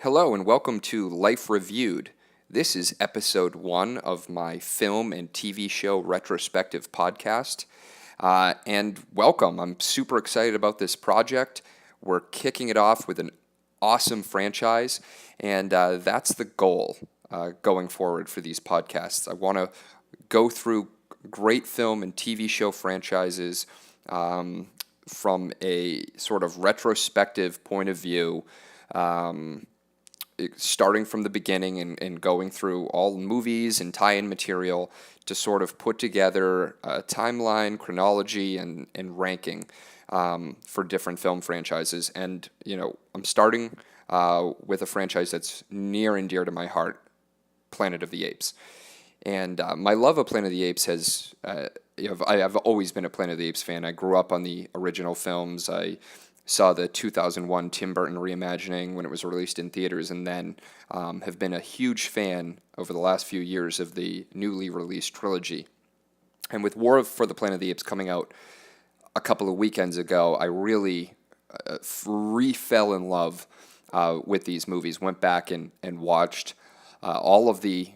Hello and welcome to Life Reviewed. This is episode 1 of my film and TV show retrospective podcast. And welcome. I'm super excited about this project. We're kicking it off with an awesome franchise, and that's the goal going forward for these podcasts. I want to go through great film and TV show franchises from a sort of retrospective point of view, starting from the beginning and going through all movies and tie-in material to sort of put together a timeline, chronology, and ranking for different film franchises. And, I'm starting with a franchise that's near and dear to my heart, Planet of the Apes. And my love of Planet of the Apes has, I've always been a Planet of the Apes fan. I grew up on the original films. I saw the 2001 Tim Burton reimagining when it was released in theaters, and then have been a huge fan over the last few years of the newly released trilogy. And with for the Planet of the Apes coming out a couple of weekends ago, I really fell in love with these movies. Went back and watched all of the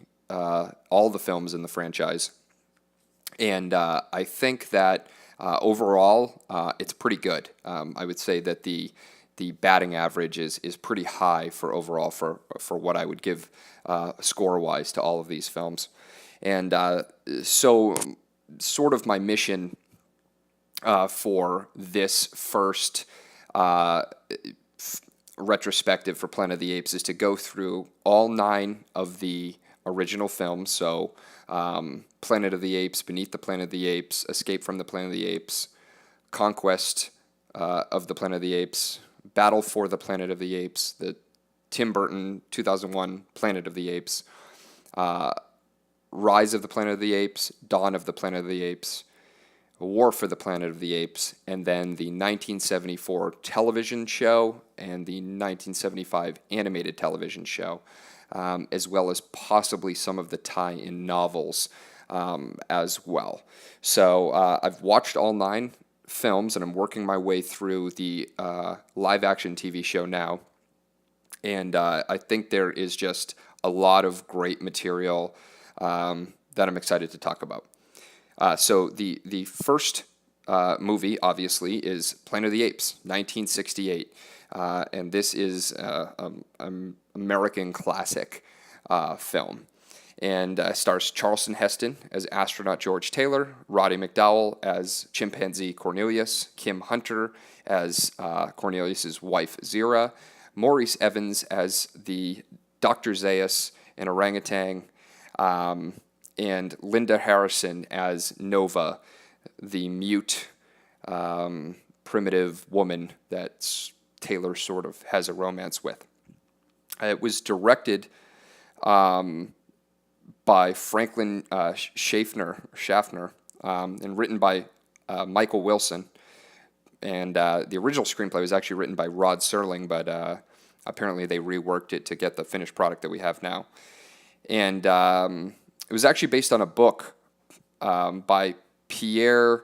films in the franchise, and I think that overall it's pretty good. I would say that the batting average is pretty high for overall for what I would give score wise to all of these films, and so sort of my mission for this first retrospective for Planet of the Apes is to go through all 9 of the original films. So Planet of the Apes, Beneath the Planet of the Apes, Escape from the Planet of the Apes, Conquest of the Planet of the Apes, Battle for the Planet of the Apes, the Tim Burton 2001 Planet of the Apes, Rise of the Planet of the Apes, Dawn of the Planet of the Apes, War for the Planet of the Apes, and then the 1974 television show and the 1975 animated television show, as well as possibly some of the tie-in novels as well. So I've watched all 9 films, and I'm working my way through the live-action TV show now, and I think there is just a lot of great material that I'm excited to talk about. So the first movie, obviously, is Planet of the Apes, 1968. And this is an American classic film. And stars Charlton Heston as astronaut George Taylor, Roddy McDowall as chimpanzee Cornelius, Kim Hunter as Cornelius's wife Zira, Maurice Evans as the Dr. Zaius, an orangutan, and Linda Harrison as Nova, the mute, primitive woman that Taylor sort of has a romance with. It was directed by Franklin Schaffner, and written by Michael Wilson. And the original screenplay was actually written by Rod Serling, but apparently they reworked it to get the finished product that we have now. And it was actually based on a book by Pierre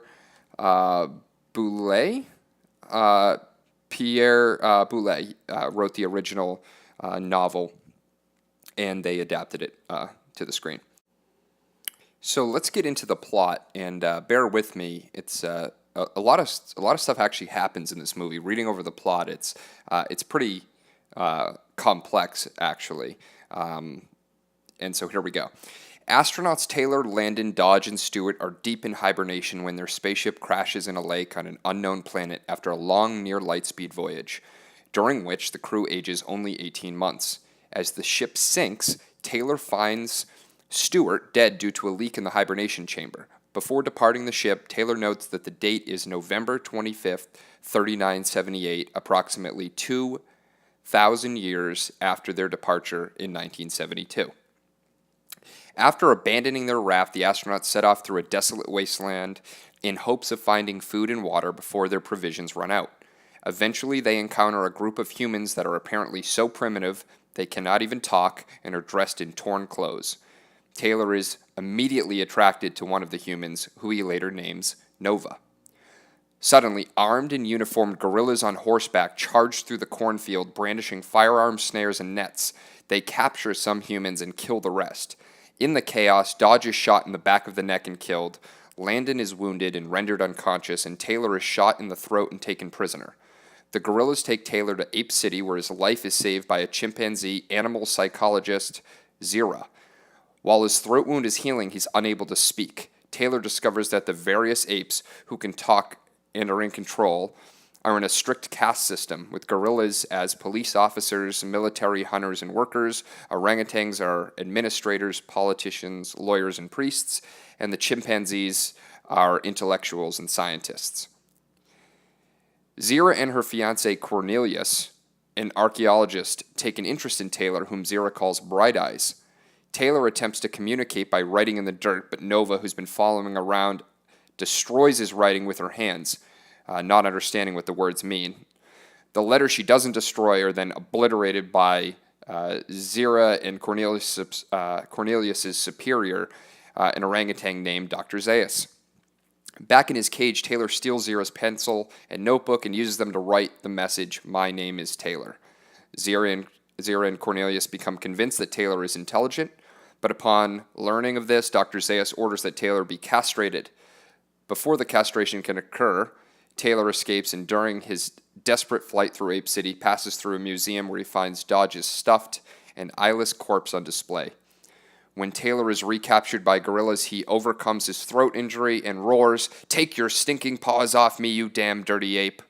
Boulez. Pierre Boulez wrote the original novel, and they adapted it to the screen. So let's get into the plot, and bear with me. It's a lot of stuff actually happens in this movie. Reading over the plot, it's pretty complex actually. And so here we go. Astronauts Taylor, Landon, Dodge, and Stewart are deep in hibernation when their spaceship crashes in a lake on an unknown planet after a long near-light-speed voyage, during which the crew ages only 18 months. As the ship sinks, Taylor finds Stewart dead due to a leak in the hibernation chamber. Before departing the ship, Taylor notes that the date is November 25th, 3978, approximately 2,000 years after their departure in 1972. After abandoning their raft, the astronauts set off through a desolate wasteland in hopes of finding food and water before their provisions run out. Eventually, they encounter a group of humans that are apparently so primitive they cannot even talk and are dressed in torn clothes. Taylor is immediately attracted to one of the humans, who he later names Nova. Suddenly, armed and uniformed guerrillas on horseback charge through the cornfield, brandishing firearms, snares, and nets. They capture some humans and kill the rest. In the chaos, Dodge is shot in the back of the neck and killed. Landon is wounded and rendered unconscious, and Taylor is shot in the throat and taken prisoner. The guerrillas take Taylor to Ape City, where his life is saved by a chimpanzee animal psychologist, Zira. While his throat wound is healing, he's unable to speak. Taylor discovers that the various apes who can talk and are in control are in a strict caste system, with gorillas as police officers, military hunters and workers, orangutans are administrators, politicians, lawyers, and priests, and the chimpanzees are intellectuals and scientists. Zira and her fiancé Cornelius, an archaeologist, take an interest in Taylor, whom Zira calls Bright Eyes. Taylor attempts to communicate by writing in the dirt, but Nova, who's been following around, destroys his writing with her hands, not understanding what the words mean. The letters she doesn't destroy are then obliterated by Zira and Cornelius's superior, an orangutan named Dr. Zaius. Back in his cage, Taylor steals Zira's pencil and notebook and uses them to write the message, "My name is Taylor." Zira and Cornelius become convinced that Taylor is intelligent, but upon learning of this, Dr. Zaius orders that Taylor be castrated. Before the castration can occur, Taylor escapes, and during his desperate flight through Ape City, passes through a museum where he finds Dodge's stuffed and eyeless corpse on display. When Taylor is recaptured by gorillas, he overcomes his throat injury and roars, "Take your stinking paws off me, you damn dirty ape."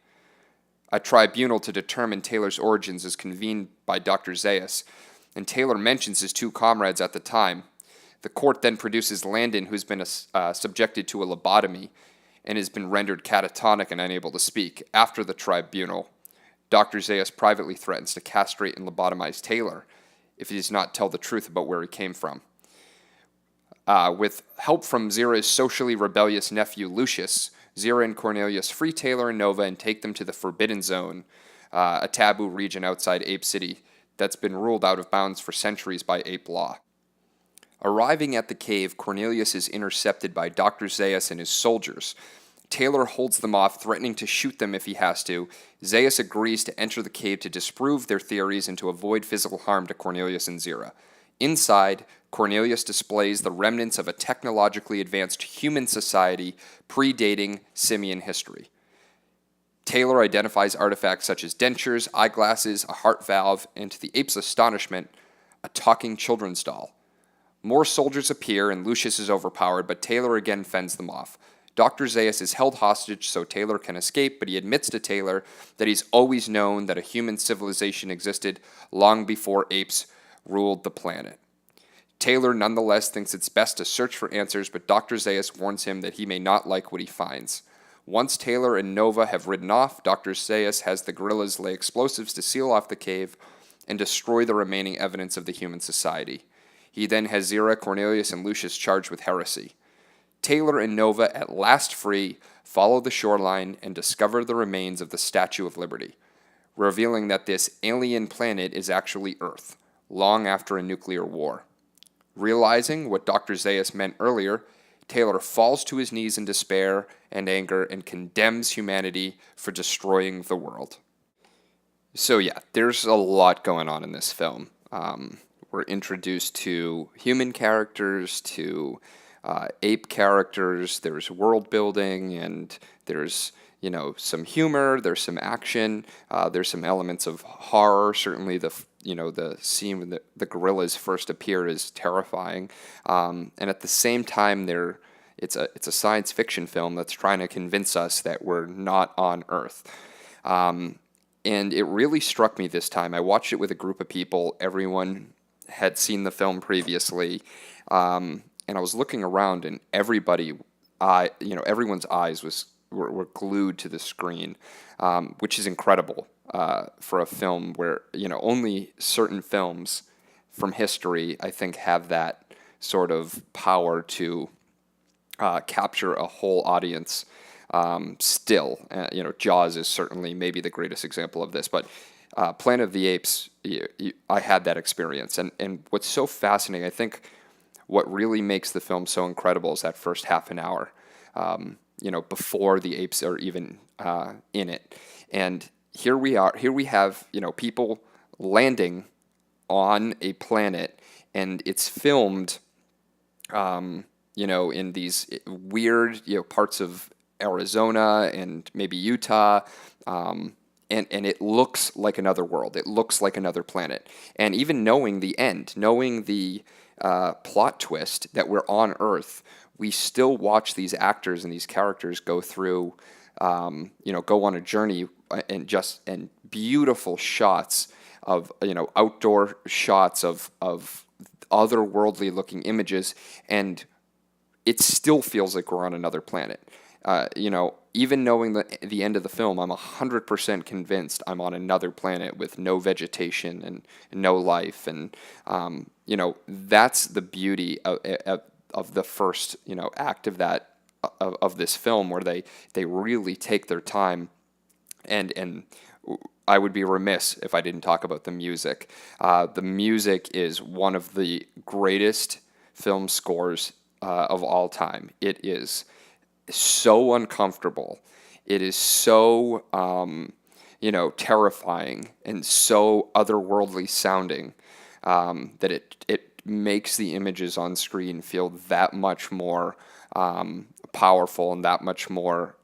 A tribunal to determine Taylor's origins is convened by Dr. Zaius, and Taylor mentions his two comrades at the time. The court then produces Landon, who's been subjected to a lobotomy and has been rendered catatonic and unable to speak. After the tribunal, Dr. Zaius privately threatens to castrate and lobotomize Taylor if he does not tell the truth about where he came from. With help from Zira's socially rebellious nephew Lucius, Zira and Cornelius free Taylor and Nova and take them to the Forbidden Zone, a taboo region outside Ape City that's been ruled out of bounds for centuries by ape law. Arriving at the cave, Cornelius is intercepted by Dr. Zaius and his soldiers. Taylor holds them off, threatening to shoot them if he has to. Zaius agrees to enter the cave to disprove their theories and to avoid physical harm to Cornelius and Zira. Inside, Cornelius displays the remnants of a technologically advanced human society predating simian history. Taylor identifies artifacts such as dentures, eyeglasses, a heart valve, and to the ape's astonishment, a talking children's doll. More soldiers appear and Lucius is overpowered, but Taylor again fends them off. Dr. Zaius is held hostage so Taylor can escape, but he admits to Taylor that he's always known that a human civilization existed long before apes ruled the planet. Taylor nonetheless thinks it's best to search for answers, but Dr. Zaius warns him that he may not like what he finds. Once Taylor and Nova have ridden off, Dr. Zaius has the guerrillas lay explosives to seal off the cave and destroy the remaining evidence of the human society. He then has Zira, Cornelius, and Lucius charged with heresy. Taylor and Nova, at last free, follow the shoreline and discover the remains of the Statue of Liberty, revealing that this alien planet is actually Earth, long after a nuclear war. Realizing what Dr. Zaius meant earlier, Taylor falls to his knees in despair and anger and condemns humanity for destroying the world. So yeah, there's a lot going on in this film. We're introduced to human characters, to ape characters, there's world building, and there's, some humor, there's some action, there's some elements of horror. Certainly the scene when the gorillas first appear is terrifying. And at the same time, it's a science fiction film that's trying to convince us that we're not on Earth. And it really struck me this time. I watched it with a group of people. Everyone had seen the film previously. And I was looking around, and everyone's eyes were glued to the screen, which is incredible for a film where only certain films from history, I think, have that sort of power to capture a whole audience. Still, Jaws is certainly maybe the greatest example of this, but Planet of the Apes, I had that experience, and what's so fascinating, I think. What really makes the film so incredible is that first half an hour, before the apes are even in it. And here we are. Here we have people landing on a planet, and it's filmed in these weird, parts of Arizona and maybe Utah. And it looks like another world. It looks like another planet. And even knowing the end, knowing the plot twist that we're on Earth, we still watch these actors and these characters go through, go on a journey and beautiful shots of, outdoor shots of otherworldly looking images, and it still feels like we're on another planet. Even knowing the end of the film, I'm 100% convinced I'm on another planet with no vegetation and no life, and that's the beauty of the first act of that of this film, where they really take their time, and I would be remiss if I didn't talk about the music. The music is one of the greatest film scores of all time. It is so uncomfortable. It is so, terrifying and so otherworldly sounding that it makes the images on screen feel that much more powerful and that much more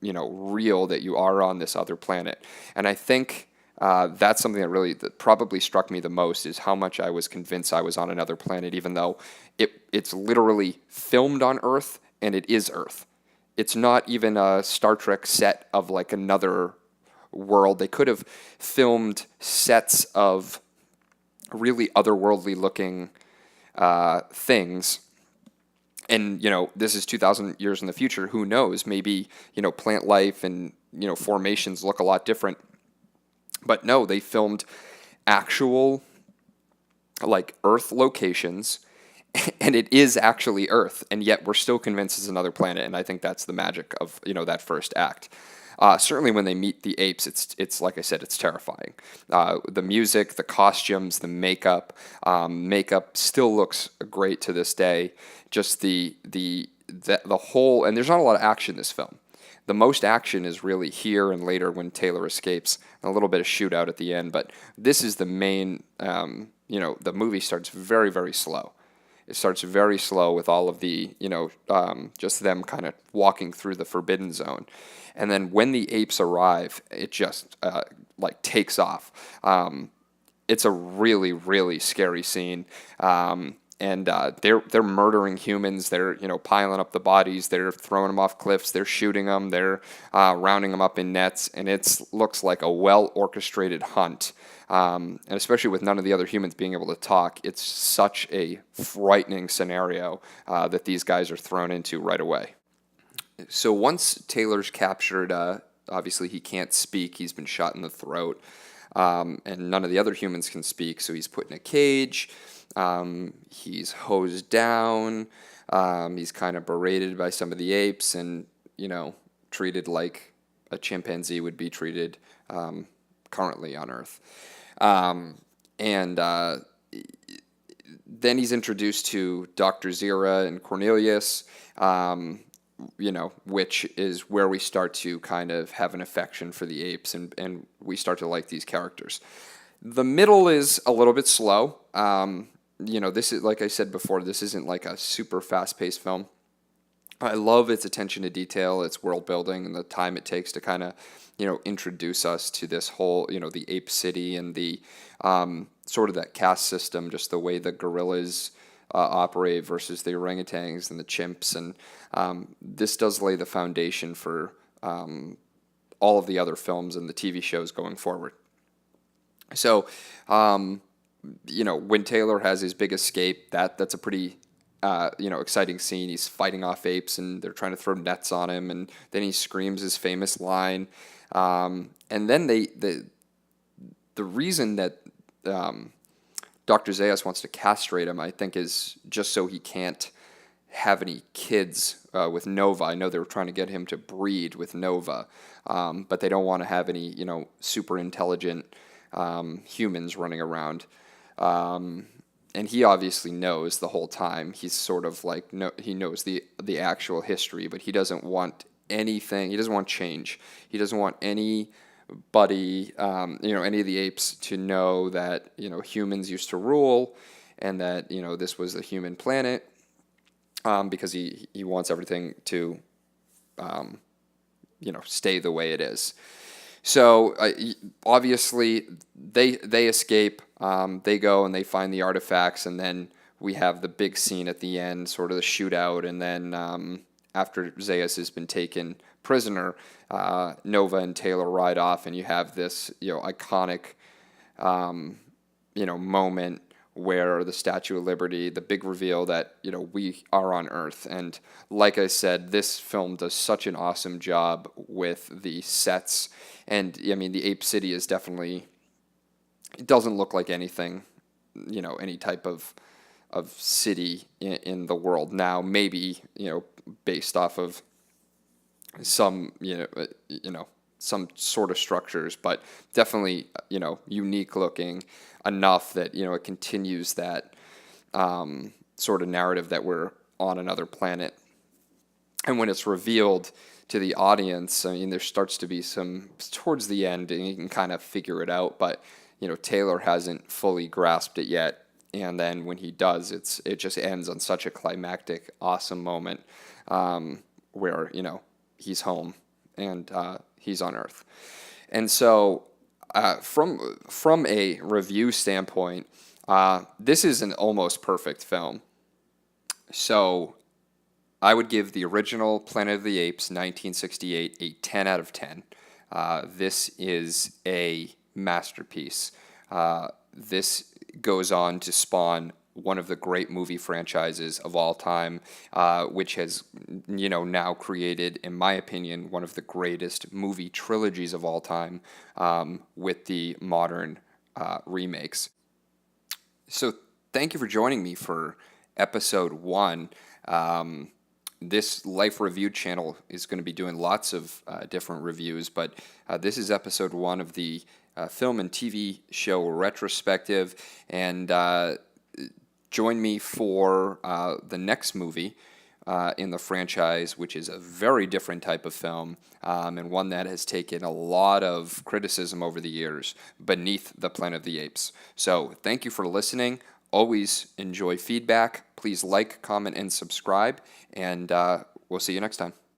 real, that you are on this other planet. And I think that's something that probably struck me the most, is how much I was convinced I was on another planet, even though it's literally filmed on Earth, and it is Earth. It's not even a Star Trek set of like another world. They could have filmed sets of really otherworldly looking things. And, this is 2,000 years in the future. Who knows? Maybe, plant life and, formations look a lot different. But no, they filmed actual, like, Earth locations, and it is actually Earth. And yet we're still convinced it's another planet. And I think that's the magic of, that first act. Certainly when they meet the apes, it's like I said, it's terrifying. The music, the costumes, the makeup. Makeup still looks great to this day. Just the whole, and there's not a lot of action in this film. The most action is really here and later when Taylor escapes, and a little bit of shootout at the end. But this is the main, the movie starts very, very slow. It starts very slow with all of the, just them kind of walking through the forbidden zone. And then when the apes arrive, it just takes off. It's a really, really scary scene. And they're murdering humans. They're piling up the bodies. They're throwing them off cliffs. They're shooting them. They're rounding them up in nets. And it looks like a well-orchestrated hunt. And especially with none of the other humans being able to talk, it's such a frightening scenario that these guys are thrown into right away. So once Taylor's captured, obviously he can't speak. He's been shot in the throat. And none of the other humans can speak, so he's put in a cage. He's hosed down. He's kind of berated by some of the apes and, treated like a chimpanzee would be treated currently on Earth. And then he's introduced to Dr. Zira and Cornelius, which is where we start to kind of have an affection for the apes, and we start to like these characters. The middle is a little bit slow. This is, like I said before, this isn't like a super fast-paced film. I love its attention to detail, its world building, and the time it takes to kind of, introduce us to this whole, the ape city and the sort of that caste system, just the way the gorillas operate versus the orangutans and the chimps. And this does lay the foundation for all of the other films and the TV shows going forward. So, when Taylor has his big escape, that's a pretty, exciting scene. He's fighting off apes, and they're trying to throw nets on him, and then he screams his famous line. And then the reason that Dr. Zayas wants to castrate him, I think, is just so he can't have any kids with Nova. I know they were trying to get him to breed with Nova, but they don't want to have any, super intelligent humans running around. And he obviously knows the whole time. He's sort of like, he knows the actual history, but he doesn't want anything. He doesn't want change. He doesn't want anybody, any of the apes to know that, humans used to rule and that, this was the human planet, because he wants everything to, stay the way it is. So obviously they escape. They go and they find the artifacts, and then we have the big scene at the end, sort of the shootout, and then after Zaius has been taken prisoner, Nova and Taylor ride off, and you have this iconic moment where the Statue of Liberty, the big reveal that we are on Earth. And like I said, this film does such an awesome job with the sets. And I mean, the Ape City is definitely, it doesn't look like anything, any type of city in the world now. Maybe based off of some some sort of structures, but definitely unique looking enough that it continues that sort of narrative that we're on another planet. And when it's revealed to the audience, I mean, there starts to be some towards the end, and you can kind of figure it out, but Taylor hasn't fully grasped it yet. And then when he does, it just ends on such a climactic, awesome moment, where he's home and he's on Earth. And so, from a review standpoint, this is an almost perfect film. So I would give the original Planet of the Apes, 1968, a 10 out of 10. This is a masterpiece. This goes on to spawn one of the great movie franchises of all time, which has, now created, in my opinion, one of the greatest movie trilogies of all time, with the modern remakes. So thank you for joining me for episode 1. This Life Review channel is going to be doing lots of different reviews, but this is episode 1 of the film and TV show Retrospective, and join me for the next movie in the franchise, which is a very different type of film, and one that has taken a lot of criticism over the years, Beneath the Planet of the Apes. So thank you for listening. Always enjoy feedback. Please like, comment, and subscribe, and we'll see you next time.